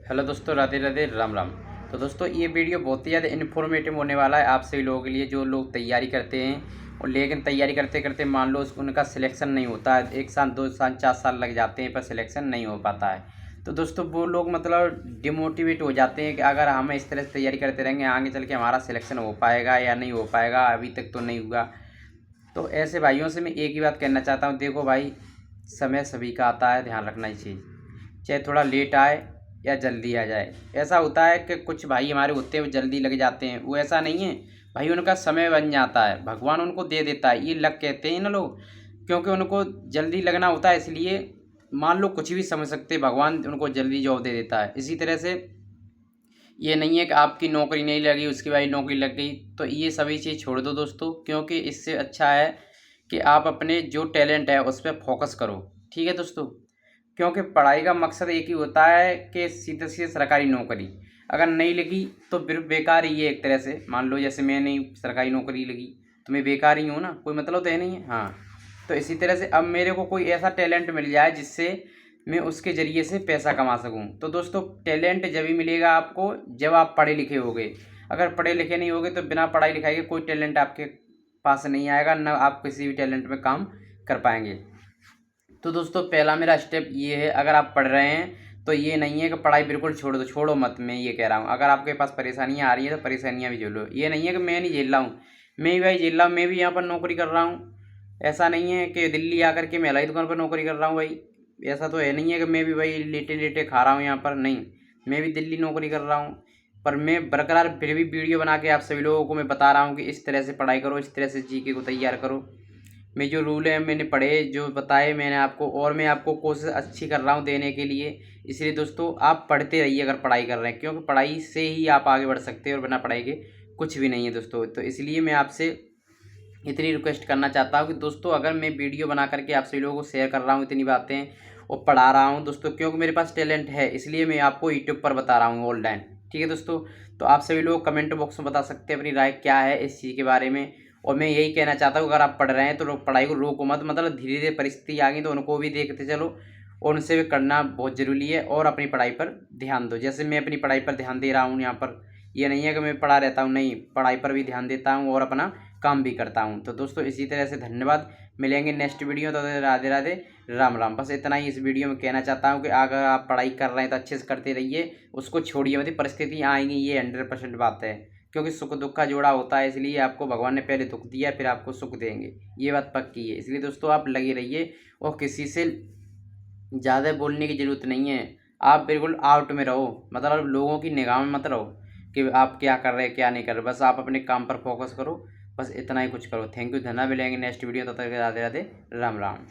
Hello दोस्तों, राधे राधे, राम राम। तो दोस्तों ये वीडियो बहुत ही ज़्यादा इन्फॉर्मेटिव होने वाला है आप सभी लोगों के लिए जो लोग तैयारी करते हैं और लेकिन तैयारी करते करते मान लो उनका सिलेक्शन नहीं होता है। 1 साल 2 साल 4 साल लग जाते हैं पर सिलेक्शन नहीं हो पाता है। तो दोस्तों वो लोग मतलब डिमोटिवेट हो जाते हैं कि अगर हम इस तरह से तैयारी करते रहेंगे आगे चल के हमारा सिलेक्शन हो पाएगा या नहीं हो पाएगा, अभी तक तो नहीं हुआ। तो ऐसे भाइयों से मैं एक ही बात कहना चाहता हूँ, देखो भाई, समय सभी का आता है, ध्यान रखना चाहिए। चाहे थोड़ा लेट आए या जल्दी आ जाए। ऐसा होता है कि कुछ भाई हमारे होते हैं वो जल्दी लग जाते हैं, वो ऐसा नहीं है भाई, उनका समय बन जाता है, भगवान उनको दे देता है। ये लक कहते हैं ना लोग, क्योंकि उनको जल्दी लगना होता है, इसलिए मान लो कुछ भी समझ सकते हैं, भगवान उनको जल्दी जॉब दे देता है। इसी तरह से ये नहीं है कि आपकी नौकरी नहीं लगी उसकी भाई नौकरी लग गई, तो ये सभी चीज़ छोड़ दो दोस्तों, क्योंकि इससे अच्छा है कि आप अपने जो टैलेंट है उस पर फोकस करो। ठीक है दोस्तों, क्योंकि पढ़ाई का मकसद एक ही होता है कि सीधे सीधे सरकारी नौकरी अगर नहीं लगी तो फिर बेकार ही है एक तरह से। मान लो जैसे मैं नहीं सरकारी नौकरी लगी तो मैं बेकार ही हूँ ना, कोई मतलब तो है नहीं है। हाँ, तो इसी तरह से अब मेरे को कोई ऐसा टैलेंट मिल जाए जिससे मैं उसके ज़रिए से पैसा कमा सकूं। तो दोस्तों टैलेंट जब ही मिलेगा आपको जब आप पढ़े लिखे होगे। अगर पढ़े लिखे नहीं होगे तो बिना पढ़ाई लिखाई के कोई टैलेंट आपके पास नहीं आएगा, ना आप किसी भी टैलेंट में काम कर पाएंगे। तो दोस्तों पहला मेरा स्टेप ये है, अगर आप पढ़ रहे हैं तो ये नहीं है कि पढ़ाई बिल्कुल छोड़ दो, छोड़ो मत। मैं ये कह रहा हूँ अगर आपके पास परेशानियाँ आ रही है तो परेशानियाँ भी झेलो। ये नहीं है कि मैं नहीं झेल रहा हूँ, मैं भी भाई झेल रहा हूँ, मैं भी यहाँ पर नौकरी कर रहा हूँ। ऐसा नहीं है कि दिल्ली आकर के मैं हलाई दुकान पर नौकरी कर रहा हूँ भाई, ऐसा तो है नहीं है कि मैं भी भाई लेटे लेटे खा रहा हूँ यहाँ पर, नहीं, मैं भी दिल्ली नौकरी कर रहा हूँ। पर मैं बरकरार फिर भी वीडियो बना के आप सभी लोगों को मैं बता रहा हूँ कि इस तरह से पढ़ाई करो, इस तरह से जीके को तैयार करो। मैं जो रूल है मैंने पढ़े, जो बताए मैंने आपको, और मैं आपको कोशिश अच्छी कर रहा हूँ देने के लिए। इसलिए दोस्तों आप पढ़ते रहिए अगर पढ़ाई कर रहे हैं, क्योंकि पढ़ाई से ही आप आगे बढ़ सकते हैं और बिना पढ़ाई के कुछ भी नहीं है दोस्तों। तो इसलिए मैं आपसे इतनी रिक्वेस्ट करना चाहता हूँ कि दोस्तों अगर मैं वीडियो बना करके आप सभी लोगों को शेयर कर रहा हूँ इतनी बातें और पढ़ा रहा हूँ दोस्तों, क्योंकि मेरे पास टैलेंट है, इसलिए मैं आपको यूट्यूब पर बता रहा हूँ ऑनलाइन। ठीक है दोस्तों, तो आप सभी लोग कमेंट बॉक्स में बता सकते हैं अपनी राय क्या है इस चीज़ के बारे में। और मैं यही कहना चाहता हूँ अगर आप पढ़ रहे हैं तो पढ़ाई को रोको मत, मतलब धीरे धीरे परिस्थिति आ गई तो उनको भी देखते चलो और उनसे भी करना बहुत ज़रूरी है। और अपनी पढ़ाई पर ध्यान दो, जैसे मैं अपनी पढ़ाई पर ध्यान दे रहा हूँ यहाँ पर। ये नहीं है कि मैं पढ़ा रहता हूँ, नहीं, पढ़ाई पर भी ध्यान देता हूँ और अपना काम भी करता हूँ। तो दोस्तों इसी तरह से धन्यवाद, मिलेंगे नेक्स्ट वीडियो। तो राधे राधे, राम राम। बस इतना ही इस वीडियो में कहना चाहता हूँ कि अगर आप पढ़ाई कर रहे हैं तो अच्छे से करते रहिए, उसको छोड़िए मत। परिस्थितियाँ आएंगी, ये 100% बात है, क्योंकि सुख दुख का जोड़ा होता है, इसलिए आपको भगवान ने पहले दुख दिया फिर आपको सुख देंगे, ये बात पक्की है। इसलिए दोस्तों आप लगे रहिए और किसी से ज़्यादा बोलने की ज़रूरत नहीं है। आप बिल्कुल आउट में रहो, मतलब लोगों की निगाह में मत रहो कि आप क्या कर रहे हैं क्या नहीं कर रहे। बस आप अपने काम पर फोकस करो, बस इतना ही कुछ करो। थैंक यू, धन्यवाद। मिलेंगे नेक्स्ट वीडियो, तब तक राधे राधे, राम राम।